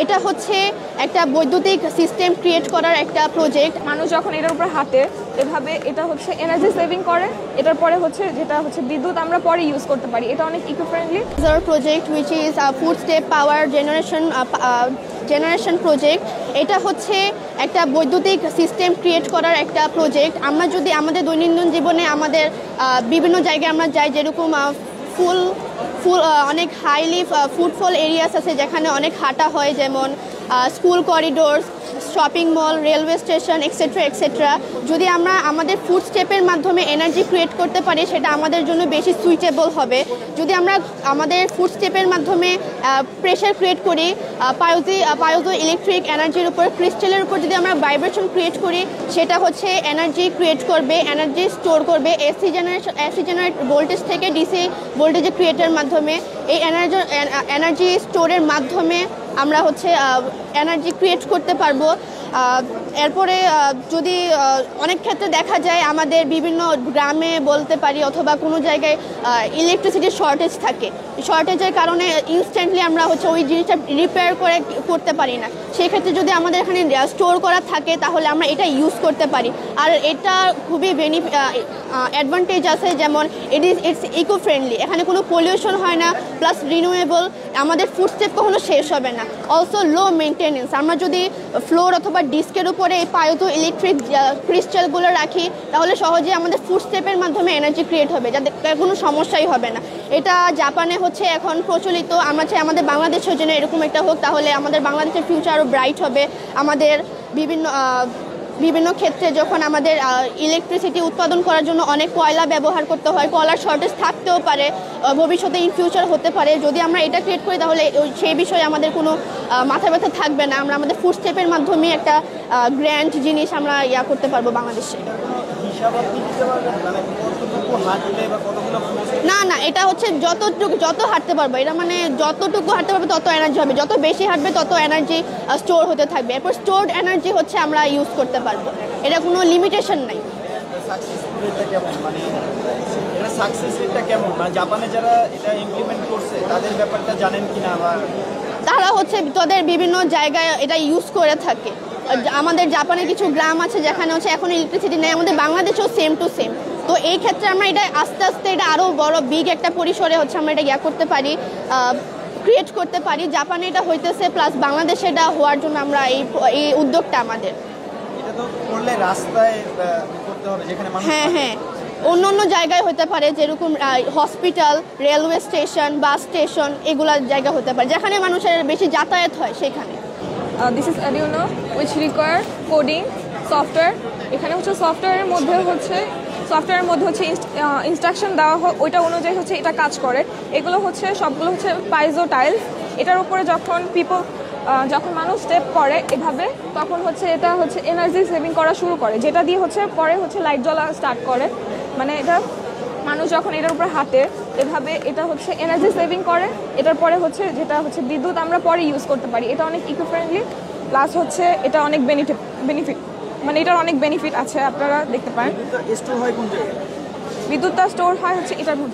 এটা হচ্ছে একটা বৈদ্যুতিক সিস্টেম ক্রিয়েট করার একটা প্রজেক্ট। মানুষ যখন এটার উপর হাঁটে এভাবে এটা হচ্ছে এনার্জি সেভিং করে, এটার পরে হচ্ছে যেটা হচ্ছে বিদ্যুৎ আমরা পরে ইউজ করতে পারি, এটা অনেক eco friendly. Project which is footstep power generation project. এটা হচ্ছে একটা বৈদ্যুতিক সিস্টেম ক্রিয়েট করার একটা প্রজেক্ট। আমরা যদি আমাদের দৈনন্দিন জীবনে আমাদের বিভিন্ন জায়গায় আমরা যাই, যেরকম ফুল অনেক হাইলি ফুটফল এরিয়াস আছে যেখানে অনেক হাঁটা হয়, যেমন school corridors, shopping mall, railway station etcetera. যদি আমরা আমাদের ফুড স্টেপের মাধ্যমে এনার্জি ক্রিয়েট করতে পারি সেটা আমাদের জন্য বেশি সুইটেবল হবে। যদি আমরা আমাদের ফুড স্টেপের মাধ্যমে প্রেশার ক্রিয়েট করি, পায়োজো ইলেকট্রিক এনার্জির উপর, ক্রিস্টালের উপর যদি আমরা ভাইব্রেশন ক্রিয়েট করি, সেটা হচ্ছে এনার্জি ক্রিয়েট করবে, এনার্জি স্টোর করবে এসি জেনারেট ভোল্টেজ থেকে ডিসি ভোল্টেজে ক্রিয়েটের মাধ্যমে। এই এনার্জি স্টোরের মাধ্যমে আমরা হচ্ছে এনার্জি ক্রিয়েট করতে পারবো। এরপরে যদি অনেক ক্ষেত্রে দেখা যায় আমাদের বিভিন্ন গ্রামে বলতে পারি অথবা কোনো জায়গায় ইলেকট্রিসিটির শর্টেজ থাকে, শর্টেজের কারণে ইনস্ট্যান্টলি আমরা হচ্ছে ওই জিনিসটা রিপেয়ার করতে পারি না। সেক্ষেত্রে যদি আমাদের এখানে স্টোর করা থাকে তাহলে আমরা এটা ইউজ করতে পারি। আর এটা খুবই অ্যাডভান্টেজ আছে, যেমন ইটস ইকো ফ্রেন্ডলি, এখানে কোনো পলিউশন হয় না, প্লাস রিনিউয়েবল, আমাদের ফুড স্টেপ কখনো শেষ হবে না। অলসো লো মেনটেনেন্স। আমরা যদি ফ্লোর অথবা ডিস্কের উপরে এই পায়োজো ইলেকট্রিক ক্রিস্টালগুলো রাখি তাহলে সহজে আমাদের ফুড স্টেপের মাধ্যমে এনার্জি ক্রিয়েট হবে, যাতে কোনো সমস্যাই হবে না। এটা জাপানে হচ্ছে এখন প্রচলিত। আমরা চাই আমাদের বাংলাদেশের জন্য এরকম একটা হোক, তাহলে আমাদের বাংলাদেশের ফিউচার আরও ব্রাইট হবে। আমাদের বিভিন্ন ক্ষেত্রে যখন আমাদের ইলেকট্রিসিটি উৎপাদন করার জন্য অনেক কয়লা ব্যবহার করতে হয়, কয়লার শর্টেজ থাকতেও পারে, ভবিষ্যতে ইন ফিউচার হতে পারে। যদি আমরা এটা ক্রিয়েট করি তাহলে সেই বিষয়ে আমাদের কোনো মাথা ব্যথা থাকবে না। আমরা আমাদের ফুড স্টেপের মাধ্যমে একটা গ্র্যান্ড জিনিস আমরা করতে পারবো বাংলাদেশে। না, এটা হচ্ছে যত হাঁটতে পারবো, এটা মানে যতটুকু হাঁটতে পারবে তত এনার্জি হবে, যত বেশি হাঁটবে তত এনার্জি স্টোর হতে থাকবে। এরপর স্টোরড এনার্জি হচ্ছে আমরা ইউজ করতে পারবো, এটা কোনো লিমিটেশন নাই। জাপানে যারা এটা ইমপ্লিমেন্ট করছে তাদের ব্যাপারটা জানেন কিনা, তারা হচ্ছে তাদের বিভিন্ন জায়গায় এটা ইউজ করে থাকে। আমাদের জাপানে কিছু গ্রাম আছে যেখানে হচ্ছে এখন ইলেকট্রিসিটি নেই, আমাদের বাংলাদেশেও সেম টু সেম। তো এই ক্ষেত্রে আমরা এটা আস্তে আস্তে এটা আরও বড় বিগ একটা পরিসরে হচ্ছে আমরা এটা করতে পারি, ক্রিয়েট করতে পারি। জাপানে এটা হইতেছে, প্লাস বাংলাদেশে এটা হওয়ার জন্য আমরা এই উদ্যোগটা আমাদের। এটা তো করলে রাস্তায় করতে হবে যেখানে মানুষ। হ্যাঁ, অন্য জায়গায় হতে পারে, যেরকম hospital, railway station, bus station, এগুলা জায়গা হতে পারে যেখানে মানুষের বেশি যাতায়াত হয় সেখানে। This is Arduino which require coding software। এখানে হচ্ছে সফটওয়্যারের মধ্যে হচ্ছে ইনস্ট্রাকশন দেওয়া হয়, ওইটা অনুযায়ী হচ্ছে এটা কাজ করে। এগুলো হচ্ছে সবগুলো হচ্ছে পাইজো টাইলস। এটার উপরে যখন মানুষ স্টেপ করে এভাবে, তখন হচ্ছে এটা হচ্ছে এনার্জি সেভিং করা শুরু করে, যেটা দিয়ে হচ্ছে পরে হচ্ছে লাইট জ্বলা স্টার্ট করে। মানে এটা মানুষ যখন এটার উপর হাঁটে এভাবে এটা হচ্ছে এনার্জি সেভিং করে, এটার পরে হচ্ছে যেটা হচ্ছে বিদ্যুৎ আমরা পরে ইউজ করতে পারি, এটা অনেক ইকো ফ্রেন্ডলি। প্লাস হচ্ছে এটা অনেক বেনিফিট, মানে এটার অনেক বেনিফিট আছে, আপনারা দেখতে পারেন। বিদ্যুৎটা স্টোর হয় কোন জায়গায়? বিদ্যুৎটা স্টোর হয় হচ্ছে এটার মধ্যে।